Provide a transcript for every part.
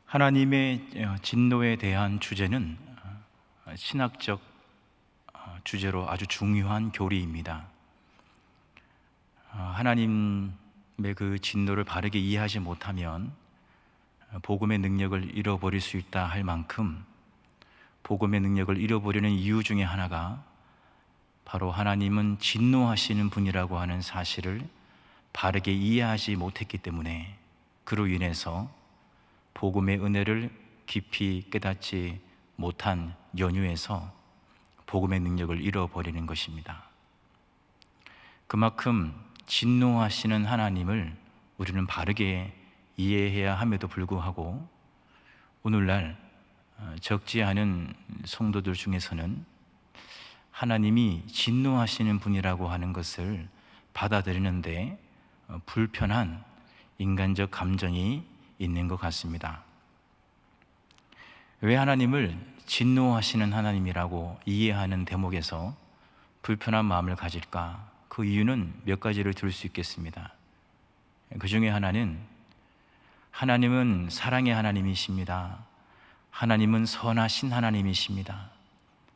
하나님의 진노에 대한 주제는 신학적 주제로 아주 중요한 교리입니다. 하나님의 그 진노를 바르게 이해하지 못하면 복음의 능력을 잃어버릴 수 있다 할 만큼, 복음의 능력을 잃어버리는 이유 중에 하나가 바로 하나님은 진노하시는 분이라고 하는 사실을 바르게 이해하지 못했기 때문에, 그로 인해서 복음의 은혜를 깊이 깨닫지 못한 연유에서 복음의 능력을 잃어버리는 것입니다. 그만큼 진노하시는 하나님을 우리는 바르게 이해해야 함에도 불구하고, 오늘날 적지 않은 성도들 중에서는 하나님이 진노하시는 분이라고 하는 것을 받아들이는데 불편한 인간적 감정이 있는 것 같습니다. 왜 하나님을 진노하시는 하나님이라고 이해하는 대목에서 불편한 마음을 가질까? 그 이유는 몇 가지를 들 수 있겠습니다. 그 중에 하나는, 하나님은 사랑의 하나님이십니다. 하나님은 선하신 하나님이십니다.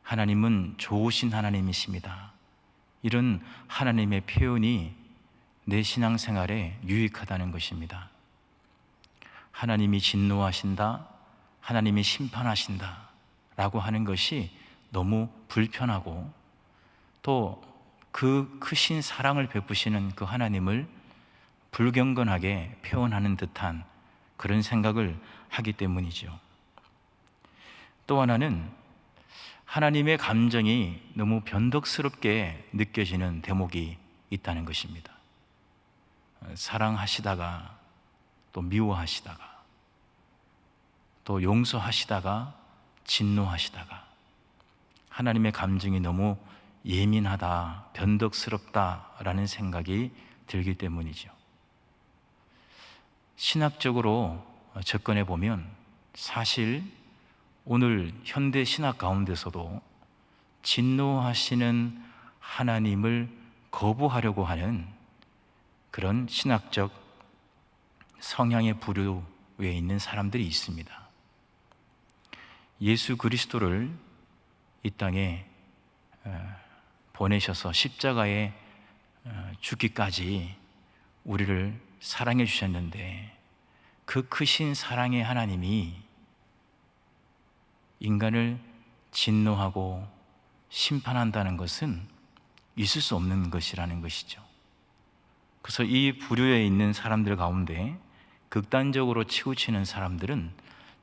하나님은 좋으신 하나님이십니다. 이런 하나님의 표현이 내 신앙생활에 유익하다는 것입니다. 하나님이 진노하신다, 하나님이 심판하신다 라고 하는 것이 너무 불편하고, 또 그 크신 사랑을 베푸시는 그 하나님을 불경건하게 표현하는 듯한 그런 생각을 하기 때문이죠. 또 하나는 하나님의 감정이 너무 변덕스럽게 느껴지는 대목이 있다는 것입니다. 사랑하시다가 또 미워하시다가, 또 용서하시다가 진노하시다가, 하나님의 감정이 너무 예민하다, 변덕스럽다라는 생각이 들기 때문이죠. 신학적으로 접근해 보면 사실 오늘 현대 신학 가운데서도 진노하시는 하나님을 거부하려고 하는 그런 신학적 성향의 부류에 있는 사람들이 있습니다. 예수 그리스도를 이 땅에 보내셔서 십자가에 죽기까지 우리를 사랑해 주셨는데, 그 크신 사랑의 하나님이 인간을 진노하고 심판한다는 것은 있을 수 없는 것이라는 것이죠. 그래서 이 부류에 있는 사람들 가운데 극단적으로 치우치는 사람들은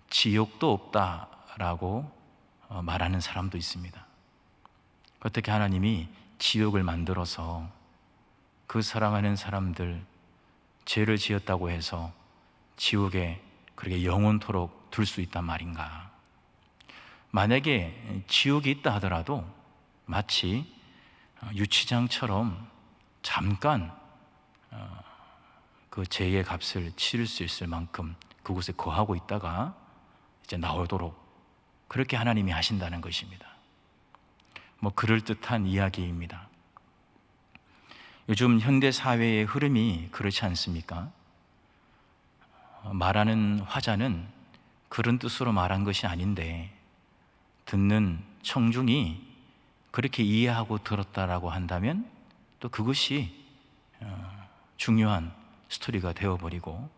지옥도 없다라고 말하는 사람도 있습니다. 어떻게 하나님이 지옥을 만들어서 그 사랑하는 사람들, 죄를 지었다고 해서 지옥에 그렇게 영원토록 둘 수 있단 말인가? 만약에 지옥이 있다 하더라도 마치 유치장처럼 잠깐 그 죄의 값을 치를 수 있을 만큼 그곳에 거하고 있다가 이제 나오도록 그렇게 하나님이 하신다는 것입니다. 그럴듯한 이야기입니다. 요즘 현대 사회의 흐름이 그렇지 않습니까? 말하는 화자는 그런 뜻으로 말한 것이 아닌데, 듣는 청중이 그렇게 이해하고 들었다라고 한다면 또 그것이 중요한 스토리가 되어버리고,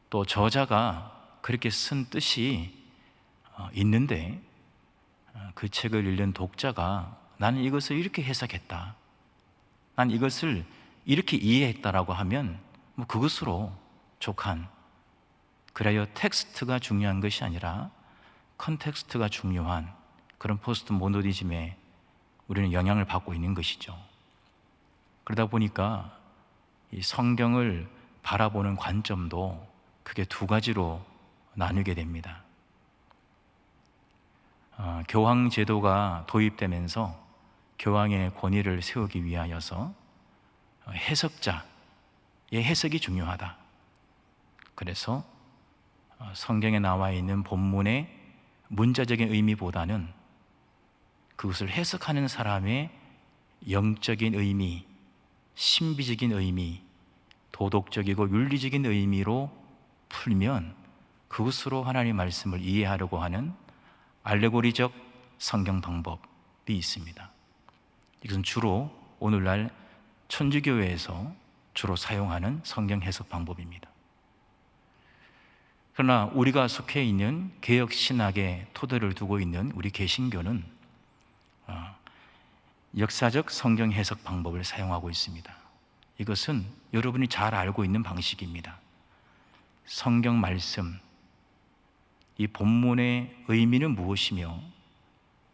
또 저자가 그렇게 쓴 뜻이 있는데 그 책을 읽는 독자가 나는 이것을 이렇게 해석했다, 난 이것을 이렇게 이해했다라고 하면 그것으로 족한, 그래야 텍스트가 중요한 것이 아니라 컨텍스트가 중요한 그런 포스트 모더니즘에 우리는 영향을 받고 있는 것이죠. 그러다 보니까 이 성경을 바라보는 관점도 크게 두 가지로 나누게 됩니다. 교황 제도가 도입되면서 교황의 권위를 세우기 위하여서 해석자의 해석이 중요하다. 그래서 성경에 나와 있는 본문의 문자적인 의미보다는 그것을 해석하는 사람의 영적인 의미, 신비적인 의미, 도덕적이고 윤리적인 의미로 풀면 그것으로 하나님의 말씀을 이해하려고 하는 알레고리적 성경 방법이 있습니다. 이것은 주로 오늘날 천주교회에서 주로 사용하는 성경 해석 방법입니다. 그러나 우리가 속해 있는 개혁 신학의 토대를 두고 있는 우리 개신교는 역사적 성경 해석 방법을 사용하고 있습니다. 이것은 여러분이 잘 알고 있는 방식입니다. 성경 말씀, 이 본문의 의미는 무엇이며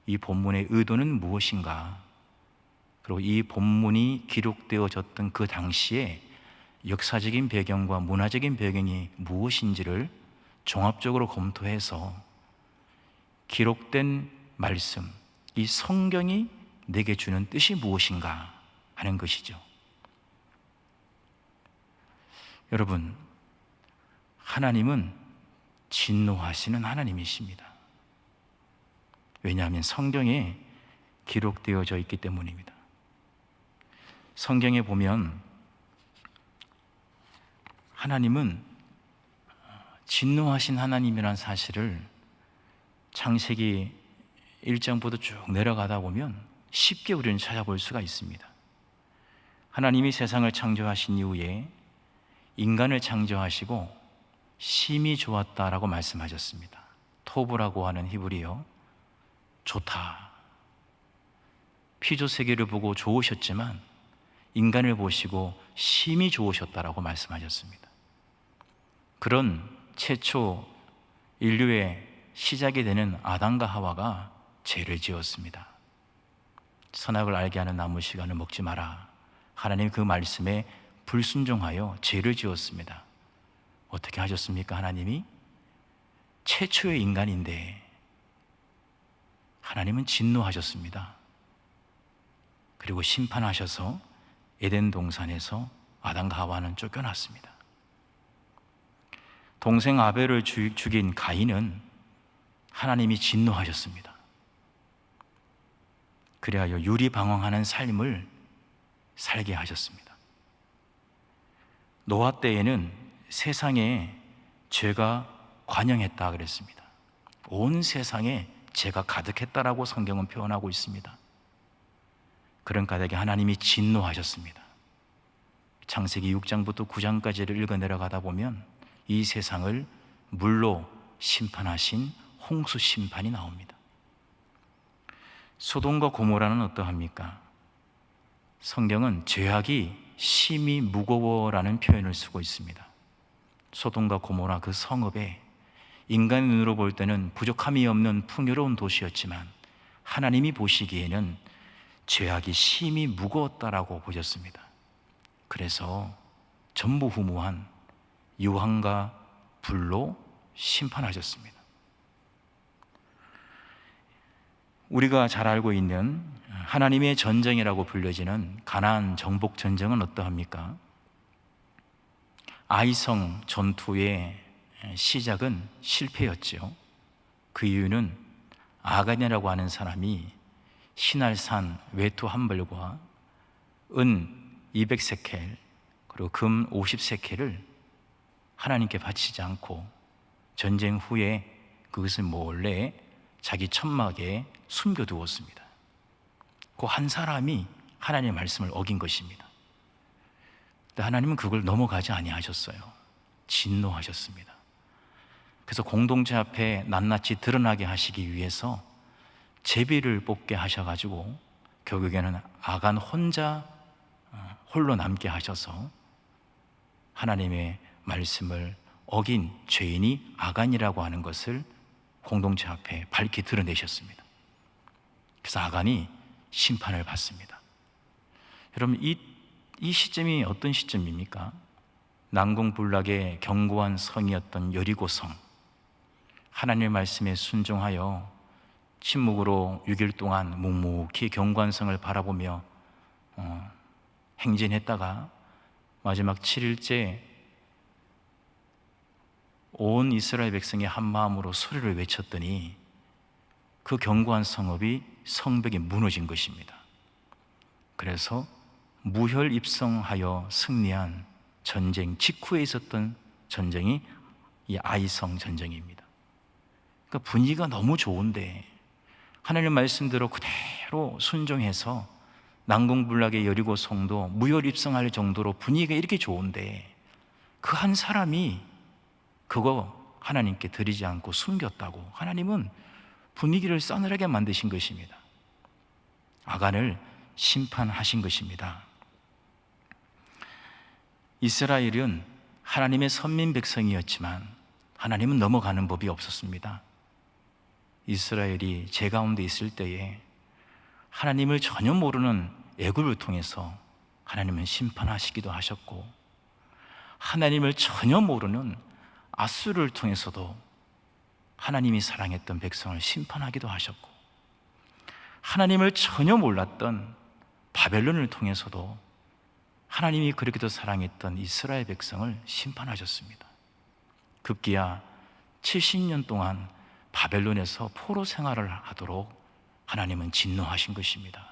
이 본문의 의도는 무엇인가, 그리고 이 본문이 기록되어졌던 그 당시에 역사적인 배경과 문화적인 배경이 무엇인지를 종합적으로 검토해서 기록된 말씀, 이 성경이 내게 주는 뜻이 무엇인가 하는 것이죠. 여러분, 하나님은 진노하시는 하나님이십니다. 왜냐하면 성경에 기록되어져 있기 때문입니다. 성경에 보면 하나님은 진노하신 하나님이라는 사실을 창세기 1장부터 쭉 내려가다 보면 쉽게 우리는 찾아볼 수가 있습니다. 하나님이 세상을 창조하신 이후에 인간을 창조하시고 심히 좋았다라고 말씀하셨습니다. 토브라고 하는 히브리어, 좋다. 피조 세계를 보고 좋으셨지만 인간을 보시고 심히 좋으셨다라고 말씀하셨습니다. 그런 최초 인류의 시작이 되는 아담과 하와가 죄를 지었습니다. 선악을 알게 하는 나무 씨가는 먹지 마라. 하나님 그 말씀에 불순종하여 죄를 지었습니다. 어떻게 하셨습니까? 하나님이 최초의 인간인데 하나님은 진노하셨습니다. 그리고 심판하셔서 에덴 동산에서 아담과 하와는 쫓겨났습니다. 동생 아벨을 죽인 가인은 하나님이 진노하셨습니다. 그리하여 유리방황하는 삶을 살게 하셨습니다. 노아 때에는 세상에 죄가 관영했다 그랬습니다. 온 세상에 죄가 가득했다라고 성경은 표현하고 있습니다. 그런 까닭에 하나님이 진노하셨습니다. 창세기 6장부터 9장까지를 읽어 내려가다 보면 이 세상을 물로 심판하신 홍수 심판이 나옵니다. 소돔과 고모라는 어떠합니까? 성경은 죄악이 심히 무거워라는 표현을 쓰고 있습니다. 소돔과 고모라 그 성읍에 인간의 눈으로 볼 때는 부족함이 없는 풍요로운 도시였지만 하나님이 보시기에는 죄악이 심히 무거웠다라고 보셨습니다. 그래서 전무후무한 유황과 불로 심판하셨습니다. 우리가 잘 알고 있는 하나님의 전쟁이라고 불려지는 가나안 정복 전쟁은 어떠합니까? 아이성 전투의 시작은 실패였죠. 그 이유는 아간이라고 하는 사람이 신할산 외투 한 벌과 은 200세켈 그리고 금 50세켈을 하나님께 바치지 않고 전쟁 후에 그것을 몰래 자기 천막에 숨겨두었습니다. 그 한 사람이 하나님의 말씀을 어긴 것입니다. 근데 하나님은 그걸 넘어가지 아니하셨어요. 진노하셨습니다. 그래서 공동체 앞에 낱낱이 드러나게 하시기 위해서 제비를 뽑게 하셔가지고 결국에는 아간 혼자 홀로 남게 하셔서 하나님의 말씀을 어긴 죄인이 아간이라고 하는 것을 공동체 앞에 밝히 드러내셨습니다. 그래서 아간이 심판을 받습니다. 여러분, 이 시점이 어떤 시점입니까? 난공불락의 견고한 성이었던 여리고성, 하나님의 말씀에 순종하여 침묵으로 6일 동안 묵묵히 견고한 성을 바라보며 행진했다가 마지막 7일째 온 이스라엘 백성이 한 마음으로 소리를 외쳤더니 그 견고한 성벽이 무너진 것입니다. 그래서 무혈입성하여 승리한 전쟁 직후에 있었던 전쟁이 이 아이성 전쟁입니다. 그러니까 분위기가 너무 좋은데 하나님 말씀대로 그대로 순종해서 난공불락의 여리고 성도 무혈입성할 정도로 분위기가 이렇게 좋은데 그 한 사람이 그거 하나님께 드리지 않고 숨겼다고 하나님은 분위기를 싸늘하게 만드신 것입니다. 아간을 심판하신 것입니다. 이스라엘은 하나님의 선민 백성이었지만 하나님은 넘어가는 법이 없었습니다. 이스라엘이 제 가운데 있을 때에 하나님을 전혀 모르는 애굽을 통해서 하나님은 심판하시기도 하셨고, 하나님을 전혀 모르는 아수르를 통해서도 하나님이 사랑했던 백성을 심판하기도 하셨고, 하나님을 전혀 몰랐던 바벨론을 통해서도 하나님이 그렇게도 사랑했던 이스라엘 백성을 심판하셨습니다. 급기야 70년 동안 바벨론에서 포로 생활을 하도록 하나님은 진노하신 것입니다.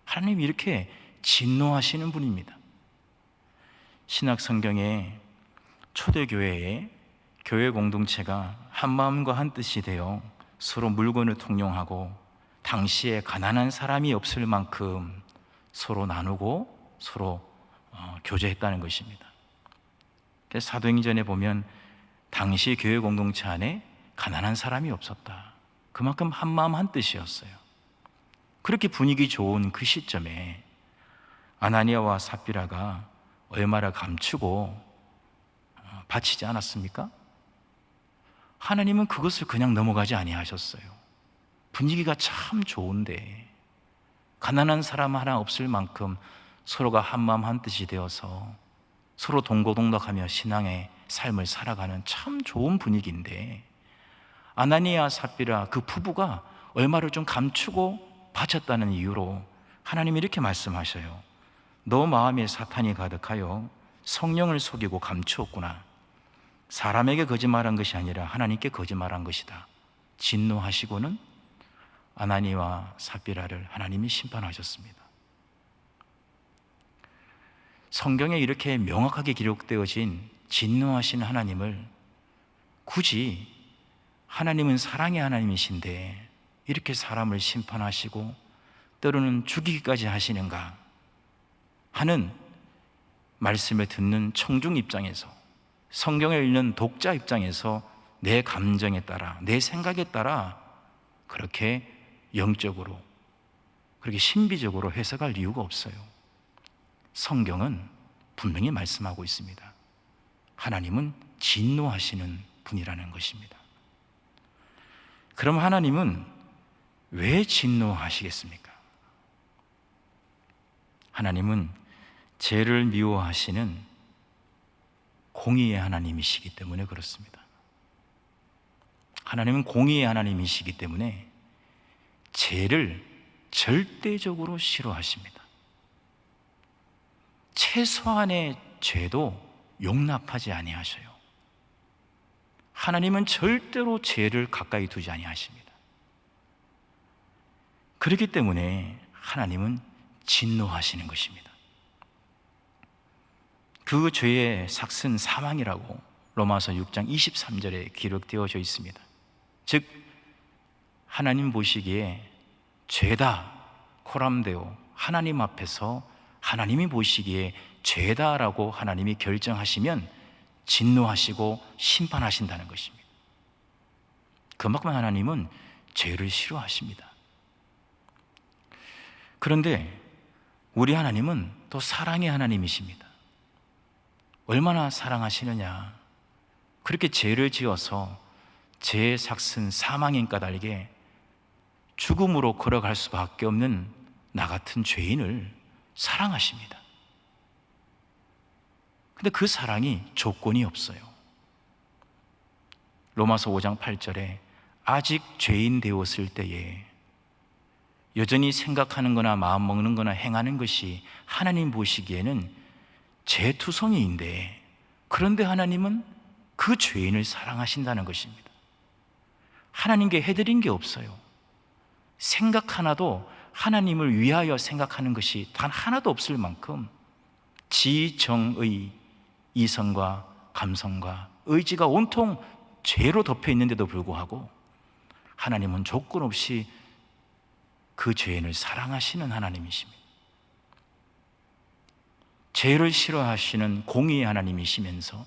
하나님이 이렇게 진노하시는 분입니다. 신약 성경에 초대교회에 교회 공동체가 한 마음과 한 뜻이 되어 서로 물건을 통용하고 당시에 가난한 사람이 없을 만큼 서로 나누고 서로 교제했다는 것입니다. 그래서 사도행전에 보면 당시 교회 공동체 안에 가난한 사람이 없었다. 그만큼 한 마음 한 뜻이었어요. 그렇게 분위기 좋은 그 시점에 아나니아와 삽비라가 얼마나 감추고 바치지 않았습니까? 하나님은 그것을 그냥 넘어가지 아니하셨어요. 분위기가 참 좋은데 가난한 사람 하나 없을 만큼 서로가 한마음 한뜻이 되어서 서로 동고동락하며 신앙의 삶을 살아가는 참 좋은 분위기인데, 아나니아 삽비라 그 부부가 얼마를 좀 감추고 바쳤다는 이유로 하나님이 이렇게 말씀하셔요. 너 마음에 사탄이 가득하여 성령을 속이고 감추었구나. 사람에게 거짓말한 것이 아니라 하나님께 거짓말한 것이다. 진노하시고는 아나니와 삽비라를 하나님이 심판하셨습니다. 성경에 이렇게 명확하게 기록되어진 진노하신 하나님을 굳이 하나님은 사랑의 하나님이신데 이렇게 사람을 심판하시고 때로는 죽이기까지 하시는가 하는 말씀을 듣는 청중 입장에서, 성경을 읽는 독자 입장에서 내 감정에 따라, 내 생각에 따라 그렇게 영적으로, 그렇게 신비적으로 해석할 이유가 없어요. 성경은 분명히 말씀하고 있습니다. 하나님은 진노하시는 분이라는 것입니다. 그럼 하나님은 왜 진노하시겠습니까? 하나님은 죄를 미워하시는 공의의 하나님이시기 때문에 그렇습니다. 하나님은 공의의 하나님이시기 때문에 죄를 절대적으로 싫어하십니다. 최소한의 죄도 용납하지 아니하셔요. 하나님은 절대로 죄를 가까이 두지 아니하십니다. 그렇기 때문에 하나님은 진노하시는 것입니다. 그 죄의 삭은 사망이라고 로마서 6장 23절에 기록되어져 있습니다. 즉 하나님 보시기에 죄다 코람데오, 하나님 앞에서 하나님이 보시기에 죄다라고 하나님이 결정하시면 진노하시고 심판하신다는 것입니다. 그만큼 하나님은 죄를 싫어하십니다. 그런데 우리 하나님은 또 사랑의 하나님이십니다. 얼마나 사랑하시느냐. 그렇게 죄를 지어서 죄의 삭은 사망인 까닭에 죽음으로 걸어갈 수밖에 없는 나 같은 죄인을 사랑하십니다. 근데 그 사랑이 조건이 없어요. 로마서 5장 8절에 아직 죄인 되었을 때에 여전히 생각하는 거나 마음 먹는 거나 행하는 것이 하나님 보시기에는 죄투성이인데, 그런데 하나님은 그 죄인을 사랑하신다는 것입니다. 하나님께 해드린 게 없어요. 생각 하나도 하나님을 위하여 생각하는 것이 단 하나도 없을 만큼 지정의 이성과 감성과 의지가 온통 죄로 덮여 있는데도 불구하고 하나님은 조건 없이 그 죄인을 사랑하시는 하나님이십니다. 죄를 싫어하시는 공의의 하나님이시면서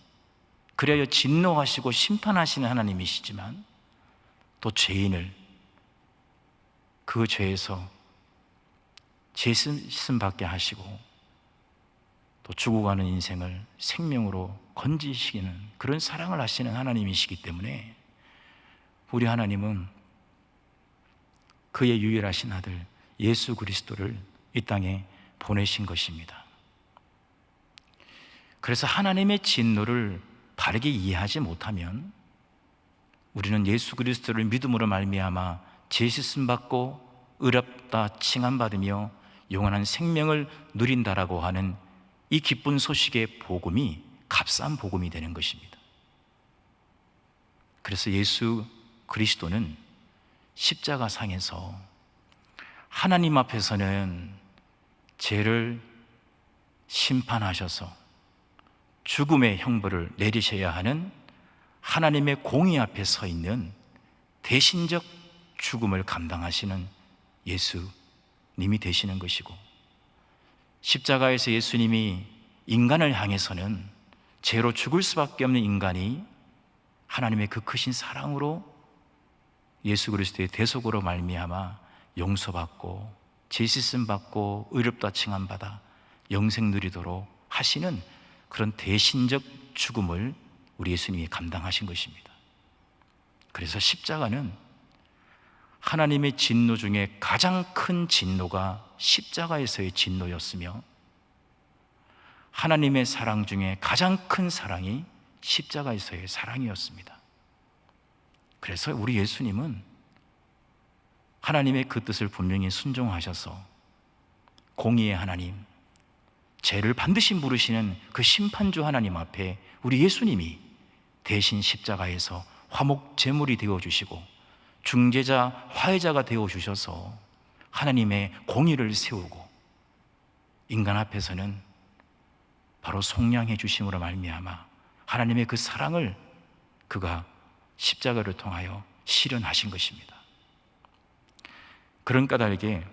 그래야 진노하시고 심판하시는 하나님이시지만 또 죄인을 그 죄에서 죄심 받게 하시고 또 죽어가는 인생을 생명으로 건지시는 그런 사랑을 하시는 하나님이시기 때문에 우리 하나님은 그의 유일하신 아들 예수 그리스도를 이 땅에 보내신 것입니다. 그래서 하나님의 진노를 바르게 이해하지 못하면 우리는 예수 그리스도를 믿음으로 말미암아 죄 씻음 받고 의롭다 칭함받으며 영원한 생명을 누린다라고 하는 이 기쁜 소식의 복음이 값싼 복음이 되는 것입니다. 그래서 예수 그리스도는 십자가상에서 하나님 앞에서는 죄를 심판하셔서 죽음의 형벌을 내리셔야 하는 하나님의 공의 앞에 서 있는 대신적 죽음을 감당하시는 예수님이 되시는 것이고, 십자가에서 예수님이 인간을 향해서는 죄로 죽을 수밖에 없는 인간이 하나님의 그 크신 사랑으로 예수 그리스도의 대속으로 말미암아 용서받고 죄 씻음 받고 의롭다 칭함받아 영생 누리도록 하시는 그런 대신적 죽음을 우리 예수님이 감당하신 것입니다. 그래서 십자가는 하나님의 진노 중에 가장 큰 진노가 십자가에서의 진노였으며, 하나님의 사랑 중에 가장 큰 사랑이 십자가에서의 사랑이었습니다. 그래서 우리 예수님은 하나님의 그 뜻을 분명히 순종하셔서 공의의 하나님, 죄를 반드시 물으시는 그 심판주 하나님 앞에 우리 예수님이 대신 십자가에서 화목 제물이 되어주시고 중재자, 화해자가 되어주셔서 하나님의 공의를 세우고 인간 앞에서는 바로 속량해 주심으로 말미암아 하나님의 그 사랑을 그가 십자가를 통하여 실현하신 것입니다. 그런 까닭에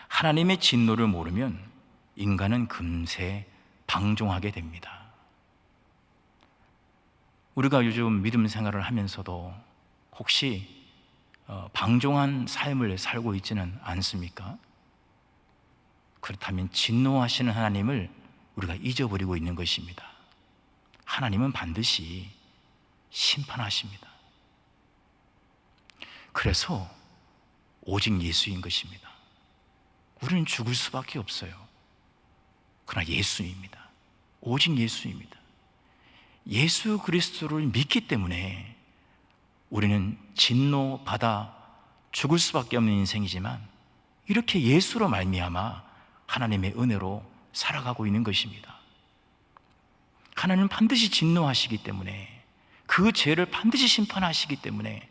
하나님의 진노를 모르면 인간은 금세 방종하게 됩니다. 우리가 요즘 믿음 생활을 하면서도 혹시 방종한 삶을 살고 있지는 않습니까? 그렇다면 진노하시는 하나님을 우리가 잊어버리고 있는 것입니다. 하나님은 반드시 심판하십니다. 그래서 오직 예수인 것입니다. 우리는 죽을 수밖에 없어요. 그러나 예수입니다. 오직 예수입니다. 예수 그리스도를 믿기 때문에 우리는 진노받아 죽을 수밖에 없는 인생이지만 이렇게 예수로 말미암아 하나님의 은혜로 살아가고 있는 것입니다. 하나님은 반드시 진노하시기 때문에, 그 죄를 반드시 심판하시기 때문에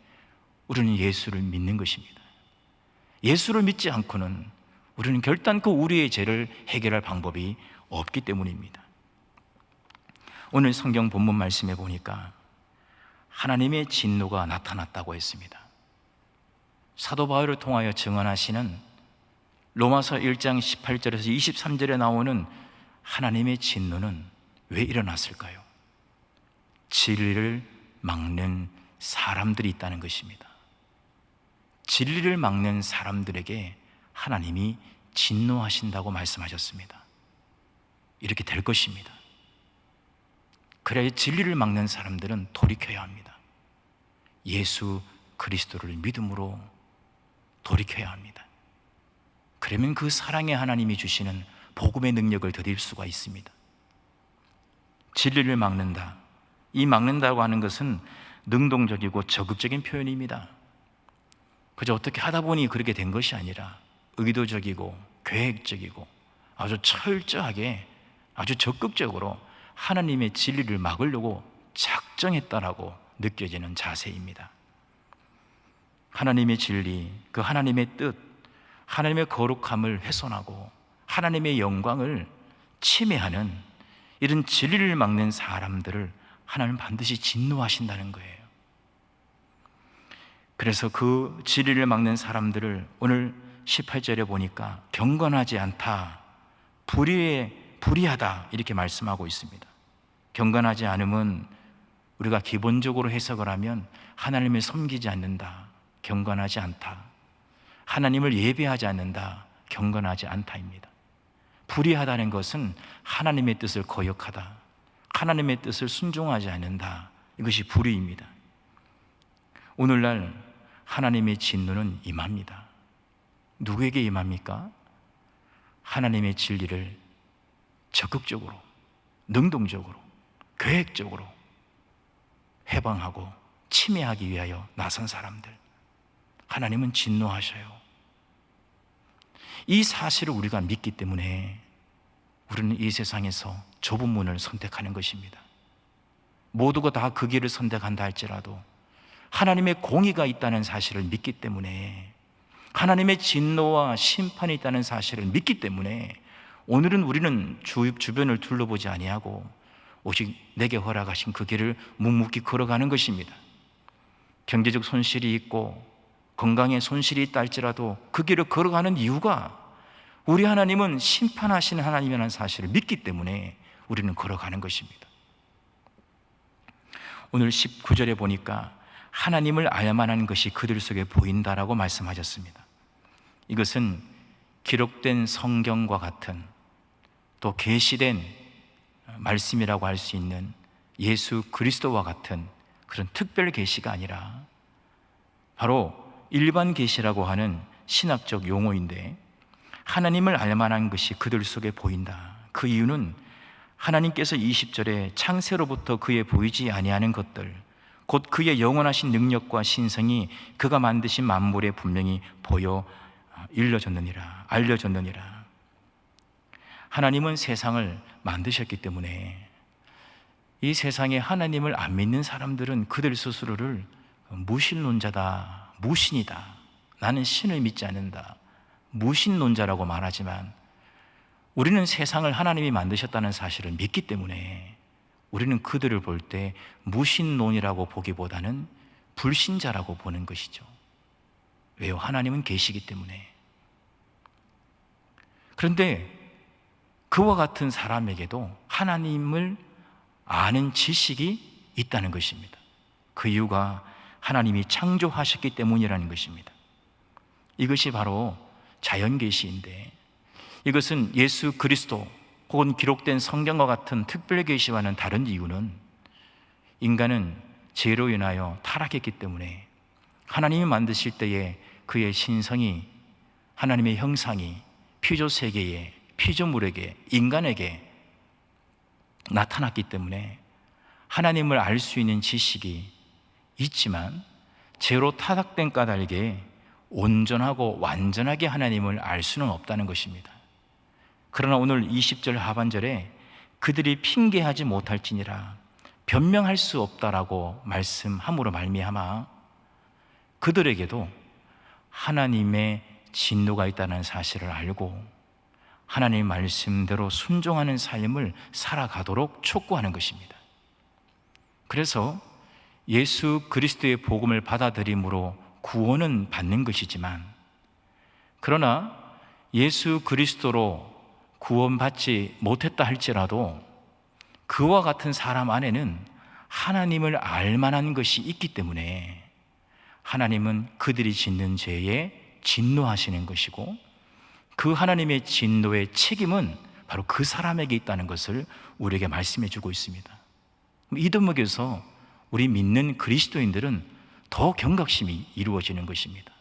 우리는 예수를 믿는 것입니다. 예수를 믿지 않고는 우리는 결단코 우리의 죄를 해결할 방법이 없기 때문입니다. 오늘 성경 본문 말씀에 보니까 하나님의 진노가 나타났다고 했습니다. 사도 바울을 통하여 증언하시는 로마서 1장 18절에서 23절에 나오는 하나님의 진노는 왜 일어났을까요? 진리를 막는 사람들이 있다는 것입니다. 진리를 막는 사람들에게 하나님이 진노하신다고 말씀하셨습니다. 이렇게 될 것입니다. 그래야 진리를 막는 사람들은 돌이켜야 합니다. 예수 그리스도를 믿음으로 돌이켜야 합니다. 그러면 그 사랑의 하나님이 주시는 복음의 능력을 드릴 수가 있습니다. 진리를 막는다. 이 막는다고 하는 것은 능동적이고 적극적인 표현입니다. 그저 어떻게 하다 보니 그렇게 된 것이 아니라 의도적이고 계획적이고 아주 철저하게, 아주 적극적으로 하나님의 진리를 막으려고 작정했다라고 느껴지는 자세입니다. 하나님의 진리, 그 하나님의 뜻, 하나님의 거룩함을 훼손하고 하나님의 영광을 침해하는 이런 진리를 막는 사람들을 하나님은 반드시 진노하신다는 거예요. 그래서 그 진리를 막는 사람들을 오늘 18절에 보니까 경건하지 않다, 불의하다 이렇게 말씀하고 있습니다. 경건하지 않음은 우리가 기본적으로 해석을 하면 하나님을 섬기지 않는다, 경건하지 않다, 하나님을 예배하지 않는다, 경건하지 않다입니다. 불의하다는 것은 하나님의 뜻을 거역하다, 하나님의 뜻을 순종하지 않는다, 이것이 불의입니다. 오늘날 하나님의 진노는 임합니다. 누구에게 임합니까? 하나님의 진리를 적극적으로, 능동적으로, 계획적으로 해방하고 침해하기 위하여 나선 사람들, 하나님은 진노하셔요. 이 사실을 우리가 믿기 때문에 우리는 이 세상에서 좁은 문을 선택하는 것입니다. 모두가 다 그 길을 선택한다 할지라도 하나님의 공의가 있다는 사실을 믿기 때문에, 하나님의 진노와 심판이 있다는 사실을 믿기 때문에 오늘은 우리는 주변을 둘러보지 아니하고 오직 내게 허락하신 그 길을 묵묵히 걸어가는 것입니다. 경제적 손실이 있고 건강에 손실이 있다 할지라도 그 길을 걸어가는 이유가 우리 하나님은 심판하시는 하나님이라는 사실을 믿기 때문에 우리는 걸어가는 것입니다. 오늘 19절에 보니까 하나님을 알만한 것이 그들 속에 보인다라고 말씀하셨습니다. 이것은 기록된 성경과 같은, 또 계시된 말씀이라고 할 수 있는 예수 그리스도와 같은 그런 특별 계시가 아니라 바로 일반 계시라고 하는 신학적 용어인데, 하나님을 알만한 것이 그들 속에 보인다. 그 이유는 하나님께서 20절에 창세로부터 그에 보이지 아니하는 것들, 곧 그의 영원하신 능력과 신성이 그가 만드신 만물에 분명히 보여 알려졌느니라. 하나님은 세상을 만드셨기 때문에 이 세상에 하나님을 안 믿는 사람들은 그들 스스로를 무신론자다, 무신이다, 나는 신을 믿지 않는다, 무신론자라고 말하지만, 우리는 세상을 하나님이 만드셨다는 사실을 믿기 때문에 우리는 그들을 볼 때 무신론이라고 보기보다는 불신자라고 보는 것이죠. 왜요? 하나님은 계시기 때문에. 그런데 그와 같은 사람에게도 하나님을 아는 지식이 있다는 것입니다. 그 이유가 하나님이 창조하셨기 때문이라는 것입니다. 이것이 바로 자연계시인데, 이것은 예수 그리스도 혹은 기록된 성경과 같은 특별 계시와는 다른 이유는, 인간은 죄로 인하여 타락했기 때문에 하나님이 만드실 때에 그의 신성이, 하나님의 형상이 피조세계에, 피조물에게, 인간에게 나타났기 때문에 하나님을 알 수 있는 지식이 있지만, 죄로 타락된 까닭에 온전하고 완전하게 하나님을 알 수는 없다는 것입니다. 그러나 오늘 20절 하반절에 그들이 핑계하지 못할지니라, 변명할 수 없다라고 말씀함으로 말미암아 그들에게도 하나님의 진노가 있다는 사실을 알고 하나님의 말씀대로 순종하는 삶을 살아가도록 촉구하는 것입니다. 그래서 예수 그리스도의 복음을 받아들임으로 구원은 받는 것이지만, 그러나 예수 그리스도로 구원받지 못했다 할지라도 그와 같은 사람 안에는 하나님을 알만한 것이 있기 때문에 하나님은 그들이 짓는 죄에 진노하시는 것이고, 그 하나님의 진노의 책임은 바로 그 사람에게 있다는 것을 우리에게 말씀해 주고 있습니다. 이 대목에서 우리 믿는 그리스도인들은 더 경각심이 이루어지는 것입니다.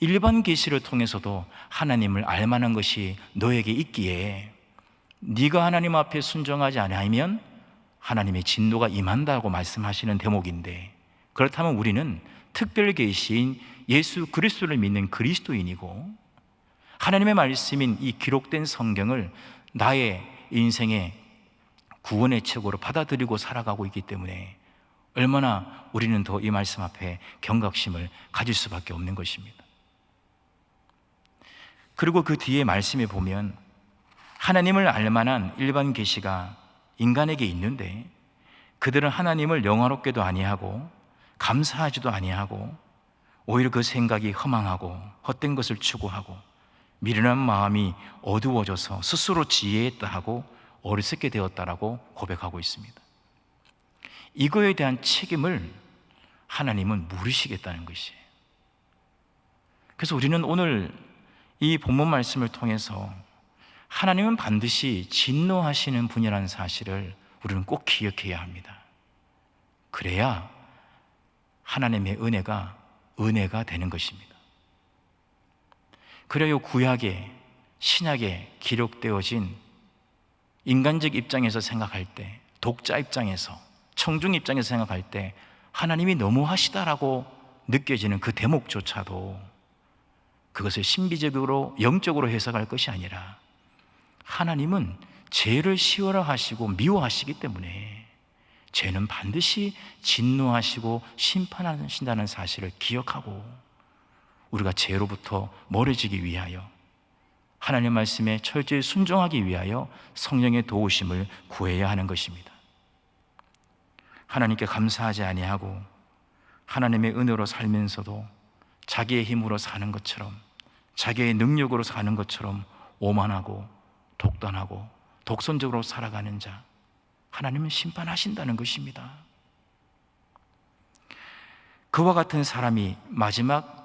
일반 계시를 통해서도 하나님을 알만한 것이 너에게 있기에 네가 하나님 앞에 순종하지 않으면 하나님의 진노가 임한다고 말씀하시는 대목인데, 그렇다면 우리는 특별 계시인 예수 그리스도를 믿는 그리스도인이고, 하나님의 말씀인 이 기록된 성경을 나의 인생의 구원의 책으로 받아들이고 살아가고 있기 때문에 얼마나 우리는 더 이 말씀 앞에 경각심을 가질 수밖에 없는 것입니다. 그리고 그 뒤에 말씀에 보면 하나님을 알만한 일반 계시가 인간에게 있는데, 그들은 하나님을 영화롭게도 아니하고 감사하지도 아니하고 오히려 그 생각이 허망하고 헛된 것을 추구하고 미련한 마음이 어두워져서 스스로 지혜했다 하고 어리석게 되었다라고 고백하고 있습니다. 이거에 대한 책임을 하나님은 물으시겠다는 것이에요. 그래서 우리는 오늘 이 본문 말씀을 통해서 하나님은 반드시 진노하시는 분이라는 사실을 우리는 꼭 기억해야 합니다. 그래야 하나님의 은혜가 되는 것입니다. 그래야 구약에, 신약에 기록되어진 인간적 입장에서 생각할 때, 독자 입장에서, 청중 입장에서 생각할 때 하나님이 너무하시다라고 느껴지는 그 대목조차도 그것을 신비적으로 영적으로 해석할 것이 아니라 하나님은 죄를 시원하시고 미워하시기 때문에 죄는 반드시 진노하시고 심판하신다는 사실을 기억하고 우리가 죄로부터 멀어지기 위하여 하나님 말씀에 철저히 순종하기 위하여 성령의 도우심을 구해야 하는 것입니다. 하나님께 감사하지 아니하고 하나님의 은혜로 살면서도 자기의 힘으로 사는 것처럼, 자기의 능력으로 사는 것처럼 오만하고 독단하고 독선적으로 살아가는 자, 하나님은 심판하신다는 것입니다. 그와 같은 사람이 마지막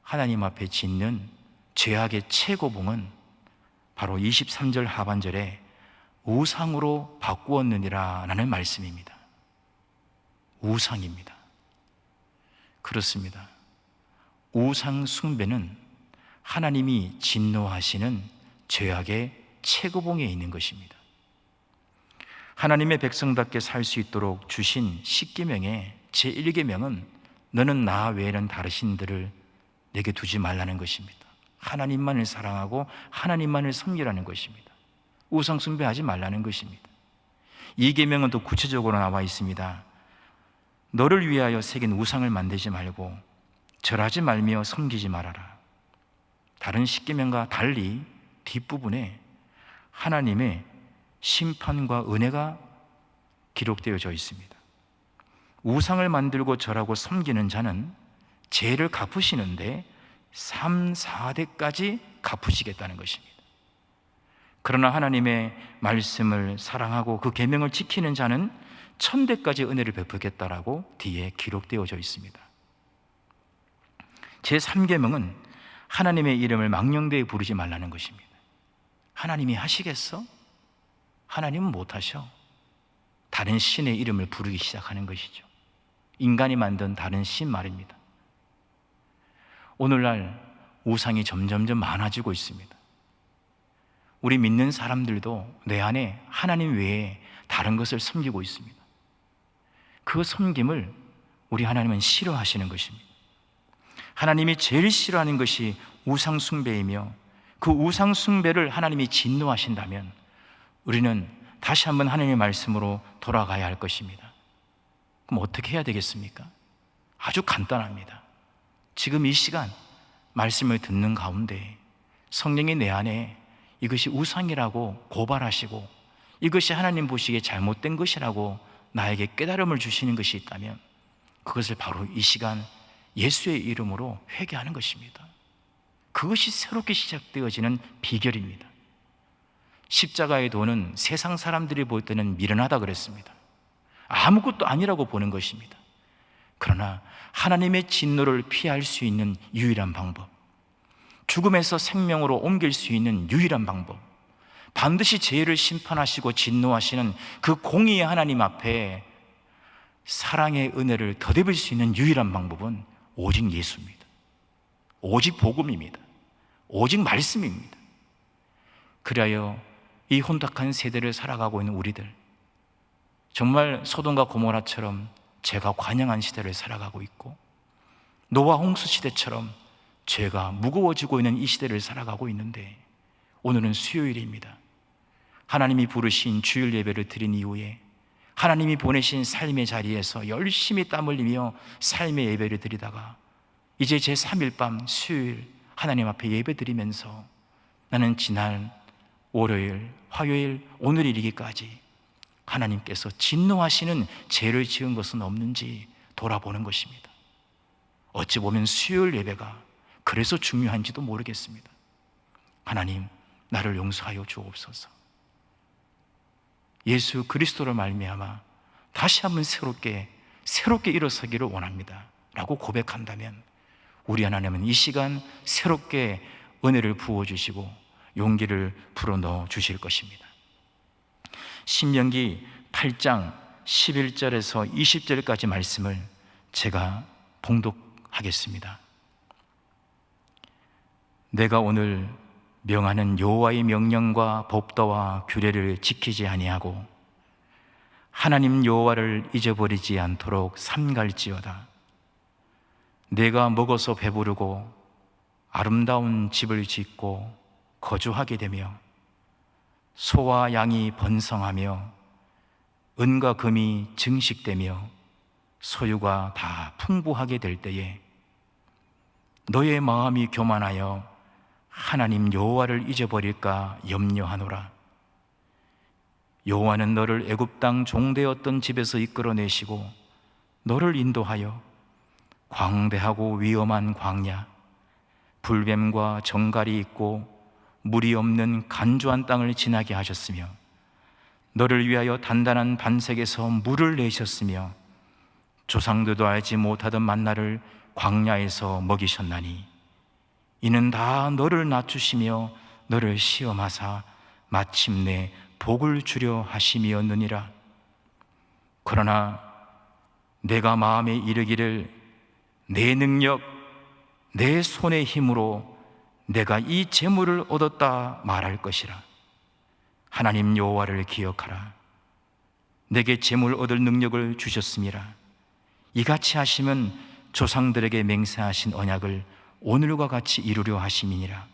하나님 앞에 짓는 죄악의 최고봉은 바로 23절 하반절에 우상으로 바꾸었느니라 라는 말씀입니다. 우상입니다. 그렇습니다. 우상 숭배는 하나님이 진노하시는 죄악의 최고봉에 있는 것입니다. 하나님의 백성답게 살 수 있도록 주신 십계명의 제1계명은 너는 나 외에는 다르신 이들을 내게 두지 말라는 것입니다. 하나님만을 사랑하고 하나님만을 섬기라는 것입니다. 우상 숭배하지 말라는 것입니다. 이 계명은 또 구체적으로 나와 있습니다. 너를 위하여 새긴 우상을 만들지 말고 절하지 말며 섬기지 말아라. 다른 십계명과 달리 뒷부분에 하나님의 심판과 은혜가 기록되어져 있습니다. 우상을 만들고 절하고 섬기는 자는 죄를 갚으시는데 3, 4대까지 갚으시겠다는 것입니다. 그러나 하나님의 말씀을 사랑하고 그 계명을 지키는 자는 1000대까지 은혜를 베푸겠다라고 뒤에 기록되어져 있습니다. 제3계명은 하나님의 이름을 망령되이 부르지 말라는 것입니다. 하나님이 하시겠어? 하나님은 못하셔. 다른 신의 이름을 부르기 시작하는 것이죠. 인간이 만든 다른 신 말입니다. 오늘날 우상이 점점점 많아지고 있습니다. 우리 믿는 사람들도 내 안에 하나님 외에 다른 것을 섬기고 있습니다. 그 섬김을 우리 하나님은 싫어하시는 것입니다. 하나님이 제일 싫어하는 것이 우상 숭배이며 그 우상 숭배를 하나님이 진노하신다면 우리는 다시 한번 하나님의 말씀으로 돌아가야 할 것입니다. 그럼 어떻게 해야 되겠습니까? 아주 간단합니다. 지금 이 시간 말씀을 듣는 가운데 성령이 내 안에 이것이 우상이라고 고발하시고 이것이 하나님 보시기에 잘못된 것이라고 나에게 깨달음을 주시는 것이 있다면 그것을 바로 이 시간 예수의 이름으로 회개하는 것입니다. 그것이 새롭게 시작되어지는 비결입니다. 십자가의 도는 세상 사람들이 볼 때는 미련하다 그랬습니다. 아무것도 아니라고 보는 것입니다. 그러나 하나님의 진노를 피할 수 있는 유일한 방법, 죽음에서 생명으로 옮길 수 있는 유일한 방법, 반드시 죄를 심판하시고 진노하시는 그 공의의 하나님 앞에 사랑의 은혜를 덧입을 수 있는 유일한 방법은 오직 예수입니다. 오직 복음입니다. 오직 말씀입니다. 그리하여 이 혼탁한 세대를 살아가고 있는 우리들, 정말 소돔과 고모라처럼 죄가 관영한 시대를 살아가고 있고 노아 홍수 시대처럼 죄가 무거워지고 있는 이 시대를 살아가고 있는데 오늘은 수요일입니다. 하나님이 부르신 주일 예배를 드린 이후에 하나님이 보내신 삶의 자리에서 열심히 땀 흘리며 삶의 예배를 드리다가 이제 제 3일 밤 수요일 하나님 앞에 예배 드리면서 나는 지난 월요일, 화요일, 오늘 이르기까지 하나님께서 진노하시는 죄를 지은 것은 없는지 돌아보는 것입니다. 어찌 보면 수요일 예배가 그래서 중요한지도 모르겠습니다. 하나님, 나를 용서하여 주옵소서. 예수 그리스도로 말미암아 다시 한번 새롭게 일어서기를 원합니다 라고 고백한다면 우리 하나님은 이 시간 새롭게 은혜를 부어주시고 용기를 불어넣어 주실 것입니다. 신명기 8장 11절에서 20절까지 말씀을 제가 봉독하겠습니다. 내가 오늘 명하는 여호와의 명령과 법도와 규례를 지키지 아니하고 하나님 여호와를 잊어버리지 않도록 삼갈지어다. 내가 먹어서 배부르고 아름다운 집을 짓고 거주하게 되며 소와 양이 번성하며 은과 금이 증식되며 소유가 다 풍부하게 될 때에 너의 마음이 교만하여 하나님 여호와를 잊어버릴까 염려하노라. 여호와는 너를 애굽 땅 종되었던 집에서 이끌어내시고 너를 인도하여 광대하고 위험한 광야, 불뱀과 정갈이 있고 물이 없는 간조한 땅을 지나게 하셨으며 너를 위하여 단단한 반석에서 물을 내셨으며 조상들도 알지 못하던 만나를 광야에서 먹이셨나니 이는 다 너를 낮추시며 너를 시험하사 마침내 복을 주려 하심이었느니라. 그러나 내가 마음에 이르기를 내 능력, 내 손의 힘으로 내가 이 재물을 얻었다 말할 것이라. 하나님 여호와를 기억하라. 내게 재물 얻을 능력을 주셨음이라. 이같이 하심은 조상들에게 맹세하신 언약을 오늘과 같이 이루려 하심이니라.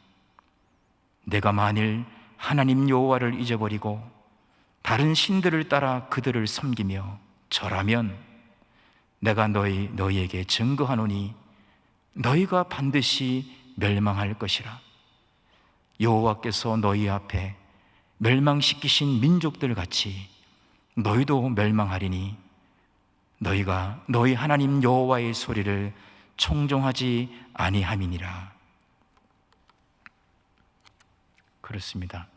내가 만일 하나님 여호와를 잊어버리고 다른 신들을 따라 그들을 섬기며 절하면 내가 너희에게 증거하노니 너희가 반드시 멸망할 것이라. 여호와께서 너희 앞에 멸망시키신 민족들 같이 너희도 멸망하리니 너희가 너희 하나님 여호와의 소리를 청종하지 아니함이니라. 그렇습니다.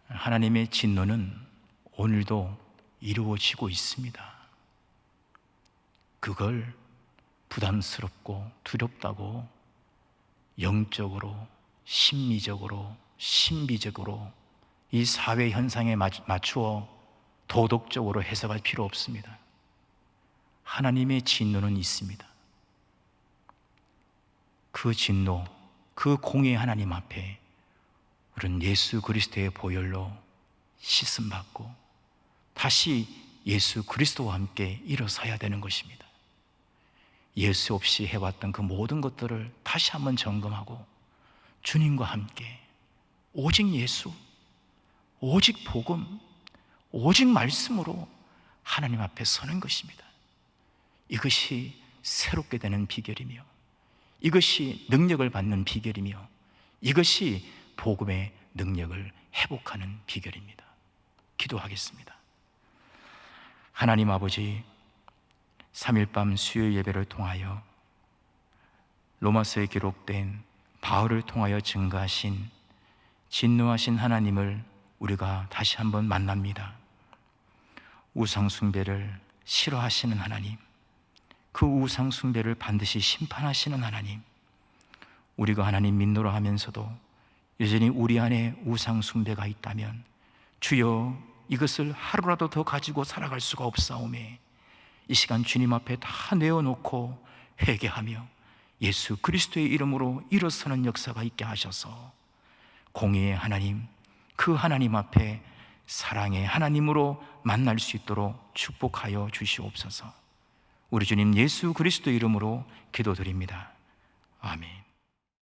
하나님의 진노는 오늘도 이루어지고 있습니다. 그걸 부담스럽고 두렵다고 영적으로, 심리적으로, 신비적으로 이 사회 현상에 맞추어 도덕적으로 해석할 필요 없습니다. 하나님의 진노는 있습니다. 그 진노, 그 공의 하나님 앞에 우리는 예수 그리스도의 보혈로 씻음받고 다시 예수 그리스도와 함께 일어서야 되는 것입니다. 예수 없이 해왔던 그 모든 것들을 다시 한번 점검하고 주님과 함께 오직 예수, 오직 복음, 오직 말씀으로 하나님 앞에 서는 것입니다. 이것이 새롭게 되는 비결이며 이것이 능력을 받는 비결이며 이것이 복음의 능력을 회복하는 비결입니다. 기도하겠습니다. 하나님 아버지, 3일밤 수요일 예배를 통하여 로마서에 기록된 바울을 통하여 증거하신 진노하신 하나님을 우리가 다시 한번 만납니다. 우상 숭배를 싫어하시는 하나님, 그 우상 숭배를 반드시 심판하시는 하나님, 우리가 하나님 믿노라 하면서도 여전히 우리 안에 우상 숭배가 있다면 주여 이것을 하루라도 더 가지고 살아갈 수가 없사오매 이 시간 주님 앞에 다 내어놓고 회개하며 예수 그리스도의 이름으로 일어서는 역사가 있게 하셔서 공의의 하나님, 그 하나님 앞에 사랑의 하나님으로 만날 수 있도록 축복하여 주시옵소서. 우리 주님 예수 그리스도 이름으로 기도드립니다. 아멘.